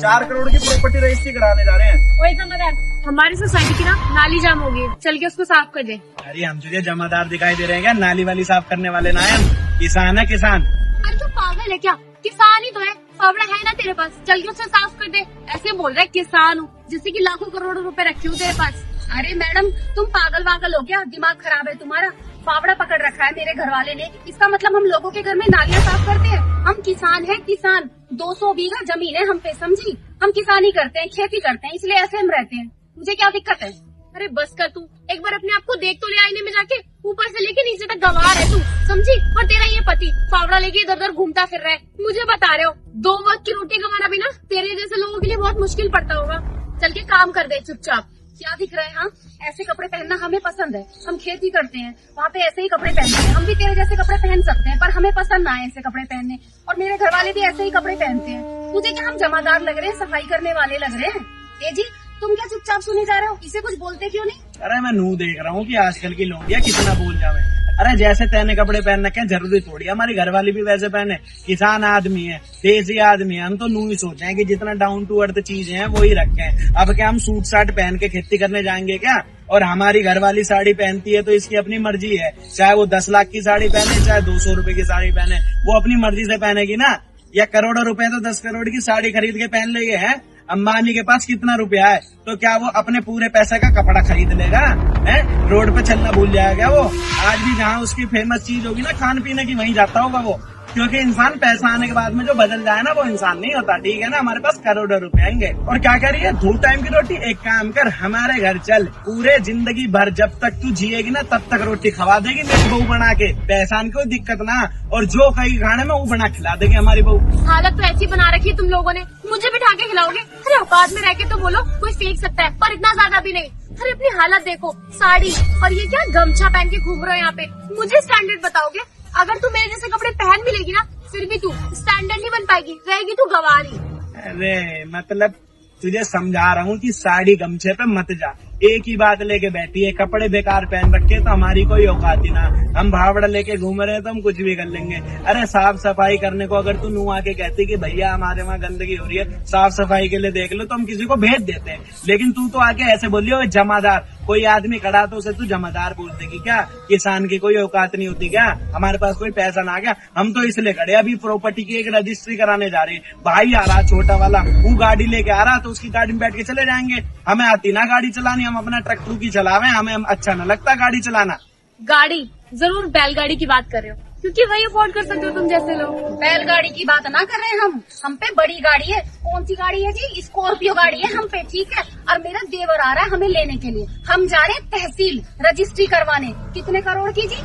4 करोड़ की property registry कराने जा रहे हैं। वही जमादार, हमारी सोसाइटी की ना नाली जाम हो गई, चल के उसको साफ कर दे। अरे हम तुझे जमादार दिखाई दे रहे हैं क्या? नाली वाली साफ करने वाले ना है हम, किसान है किसान। अरे तो पागल है क्या? किसान ही तो है, फावड़ा है ना तेरे पास, चल के उसे साफ कर दे। ऐसे बोल रहा है किसान हूँ, जिससे कि लाखों करोड़ों रुपए रखे हो तेरे पास। अरे मैडम, तुम पागल वागल हो क्या? दिमाग खराब है तुम्हारा? फावड़ा पकड़ रखा है मेरे घर वाले ने, इसका मतलब हम लोगों के घर में नालियाँ साफ करते हैं? हम किसान है किसान, 200 बीघा जमीन है हम पे, समझी? हम किसानी करते हैं, खेती करते हैं, इसलिए ऐसे हम रहते हैं। मुझे क्या दिक्कत है? अरे बस कर तू, एक बार अपने आप को देख तो ले आईने में जाके, ऊपर से लेके नीचे तक गंवार है तू, समझी? और तेरा ये पति फावड़ा लेके इधर उधर घूमता फिर रहा है, मुझे बता रहे हो 2 वक्त की रोटी कमाना भी ना तेरे जैसे लोगों के लिए बहुत मुश्किल पड़ता होगा। चल के काम कर दे चुपचाप। क्या दिख रहा है? हाँ, ऐसे कपड़े पहनना हमें पसंद है, हम खेती करते हैं, वहाँ पे ऐसे ही कपड़े पहनते हैं। हम भी तेरे जैसे कपड़े पहन सकते हैं, पर हमें पसंद ना है ऐसे कपड़े पहनने, और मेरे घर वाले भी ऐसे ही कपड़े पहनते हैं। तुझे क्या हम जमादार लग रहे हैं, सफाई करने वाले लग रहे हैं? ए जी, तुम क्या चुपचाप सुने जा रहे हो? इसे कुछ बोलते क्यों नहीं? अरे मैं नू देख रहा हूँ कि आजकल की लोग कितना बोल जावे। अरे जैसे तैने कपड़े पहनना क्या जरूरी थोड़ी, हमारी घरवाली भी वैसे पहने, किसान आदमी है, देसी आदमी है। हम तो नू ही सोचे हैं कि जितना डाउन टू अर्थ चीजें हैं वो ही रखें। अब क्या हम सूट साट पहन के खेती करने जाएंगे क्या? और हमारी घरवाली साड़ी पहनती है तो इसकी अपनी मर्जी है, चाहे वो 10 लाख की साड़ी पहने, चाहे 200 रुपए की साड़ी पहने, वो अपनी मर्जी से पहनेगी ना। या करोड़ों रुपए तो 10 करोड़ की साड़ी खरीद के पहन लेंगे हैं। अंबानी के पास कितना रुपया है, तो क्या वो अपने पूरे पैसे का कपड़ा खरीद लेगा? है रोड पे चलना भूल जाएगा वो? आज भी जहाँ उसकी फेमस चीज होगी ना खाने पीने की, वहीं जाता होगा वो। क्योंकि इंसान पैसा आने के बाद में जो बदल जाए ना, वो इंसान नहीं होता, ठीक है ना? हमारे पास करोड़ों रुपए आएंगे और क्या करिए 2 टाइम की रोटी। एक काम कर, हमारे घर चल, पूरे जिंदगी भर जब तक तू जिएगी ना तब तक रोटी खवा देगी मेरी बहू बना के। पैसा कोई दिक्कत ना, और जो कहीं खाने में वो बना खिला देगी हमारी बहू। हालत तो ऐसी बना रखी है तुम लोगों ने, मुझे बिठा के खिलाओगे? अरे औकात में रह के तो बोलो, कोई फेंक सकता है, पर इतना ज्यादा भी नहीं। अरे अपनी हालत देखो, साड़ी और ये क्या गमछा पहन के घूम रहे हो यहाँ पे। मुझे स्टैंडर्ड बताओगे? अगर तू मेरे जैसे कपड़े पहन भी लेगी ना, फिर भी तू स्टैंडर्ड नहीं बन पाएगी, रहेगी तू गवारी। अरे मतलब तुझे समझा रहा हूँ कि साड़ी गमछे पे मत जा, एक ही बात लेके बैठी है। कपड़े बेकार पहन रखे तो हमारी कोई औकात ही ना, हम भावड़ा लेके घूम रहे हैं तो हम कुछ भी कर लेंगे। अरे साफ सफाई करने को अगर तू नू आके कहती कि भैया हमारे वहाँ गंदगी हो रही है, साफ सफाई के लिए देख लो, तो हम किसी को भेज देते हैं। लेकिन तू तो आके ऐसे बोलियो जमादार, कोई आदमी खड़ा तो उसे तू जमादार बोल देगी क्या? किसान की कोई औकात नहीं होती क्या? हमारे पास कोई पैसा ना आ गया? हम तो इसलिए खड़े, अभी प्रॉपर्टी की एक रजिस्ट्री कराने जा रहे हैं। भाई आ रहा छोटा वाला, वो गाड़ी लेके आ रहा, तो उसकी गाड़ी में बैठ के चले जाएंगे। हमें आती ना गाड़ी चलानी, हम अपना ट्रक की चलावे, हमें अच्छा न लगता गाड़ी चलाना। गाड़ी जरूर बैलगाड़ी की बात कर रहे हो, क्योंकि वही अफोर्ड कर सकते हो तुम जैसे लोग। बैलगाड़ी की बात ना कर रहे हैं हम पे बड़ी गाड़ी है। कौन सी गाड़ी है जी? स्कॉर्पियो गाड़ी है हम पे, ठीक है? और मेरा देवर आ रहा है हमें लेने के लिए, हम जा रहे हैं तहसील रजिस्ट्री करवाने। कितने करोड़ की जी?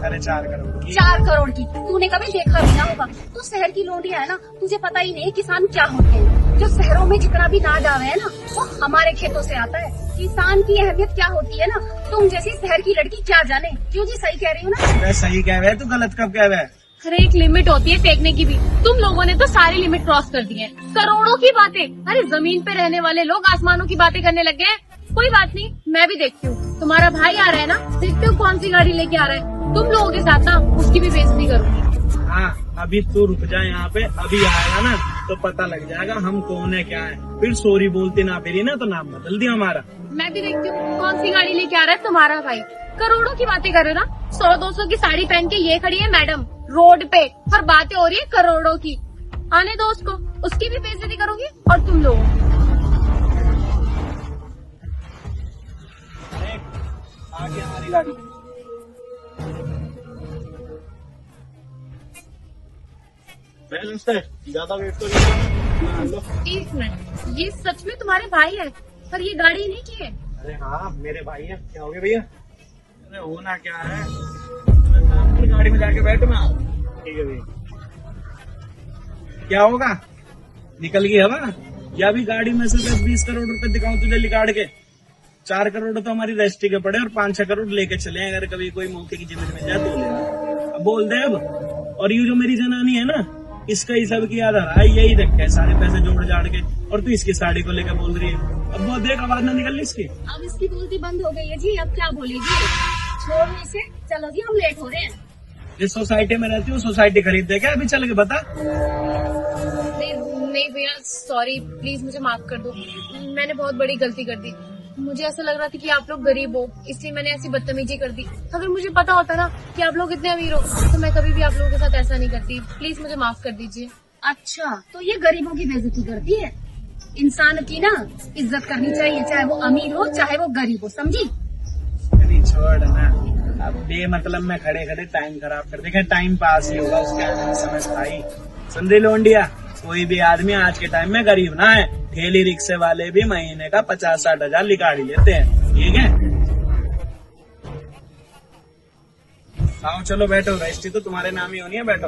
अरे 4 करोड़ की। 4 करोड़ की? तूने कभी देखा भी ना होगा, तू शहर की लोंडिया है ना, तुझे पता ही नहीं किसान क्या होते हैं। जो शहरों में जितना भी नाज आवे है ना, वो हमारे खेतों से आता है। किसान की अहमियत क्या होती है ना, तुम जैसी शहर की लड़की क्या जाने। क्यों जी, सही कह रही हूँ ना? मैं सही कह रहा है, तू गलत कब कह रहा है? अरे एक लिमिट होती है फेंकने की भी, तुम लोगों ने तो सारी लिमिट क्रॉस कर दी है। करोड़ों की बातें, अरे जमीन पे रहने वाले लोग आसमानों की बातें करने लग गए। कोई बात नहीं, मैं भी देखती हूँ। तुम्हारा भाई आ रहा है ना, देखते हो कौन सी गाड़ी लेके आ रहा है। तुम लोगों के साथ ना उसकी भी बेइज्जती करूंगी। हाँ, अभी तू रुक जा यहाँ पे, अभी आएगा ना तो पता लग जाएगा हम कौन है क्या है। फिर सॉरी बोलती ना फिरी ना तो नाम बदल दिया हमारा। मैं भी देखती हूँ कौन सी गाड़ी लेके आ रहा है तुम्हारा भाई। करोड़ों की बातें कर रहे हो ना, 100-200 की साड़ी पहन के ये खड़ी है मैडम रोड पे, और बातें हो रही है करोड़ों की। आने दो उसको, उसकी भी बेइज्जती करोगी और तुम लोग। आगे हमारी गाड़ी। ज्यादा वेट तो नहीं। 1 मिनट, ये सच में तुम्हारे भाई है, पर ये गाड़ी नहीं की है? अरे हाँ मेरे भाई है। क्या हो गया भैया? अरे होना क्या है, अपनी गाड़ी में जाके बैठ ना। ठीक है भैया, क्या होगा? निकल गई हवा। या भी गाड़ी में से 10-20 करोड़ रुपए दिखाऊं तुझे निकाल के? 4 करोड़ तो हमारी रजिस्ट्री के पड़े और 5-6 करोड़ लेके चले, अगर कभी कोई मौके की जमीन में जाए तो ले। अब बोल दे अब। और ये जो मेरी जनानी है ना, इसका ही सब की आधार है, यही रखे है सारे पैसे जोड़ जाड़ के, और तू इसकी साड़ी को लेकर बोल रही है। अब वो देख आवाज ना निकल इसकी। अब इसकी बोलती बंद हो गई है जी, अब क्या बोलेगी? छोड़ इसे, चलो जी हम लेट हो रहे हैं। जिस सोसाइटी में रहती हूँ सोसाइटी खरीद दे क्या? अभी चल के बता। नहीं नहीं भैया, सॉरी, प्लीज मुझे माफ कर दो। मैंने बहुत बड़ी गलती कर दी। मुझे ऐसा लग रहा था कि आप लोग गरीब हो, इसलिए मैंने ऐसी बदतमीजी कर दी। अगर मुझे पता होता ना कि आप लोग इतने अमीर हो तो मैं कभी भी आप लोगों के साथ ऐसा नहीं करती। प्लीज मुझे माफ कर दीजिए। अच्छा, तो ये गरीबों की बेइज्जती करती है। इंसान की ना इज्जत करनी चाहिए, चाहे वो अमीर हो चाहे वो गरीब हो, समझी? अरे छोड़ ना, अब बेमतलब में खड़े खड़े टाइम खराब कर देखे, टाइम पास ही होगा, उसके आने में समझ आई। सुन रही लोंडिया, कोई भी आदमी आज के टाइम में गरीब ना है। ठेली रिक्शे वाले भी महीने का 50-60 हजार निकाल लेते हैं, ठीक है? आओ चलो बैठो, रजिस्ट्री तो तुम्हारे नाम ही होनी है, बैठो।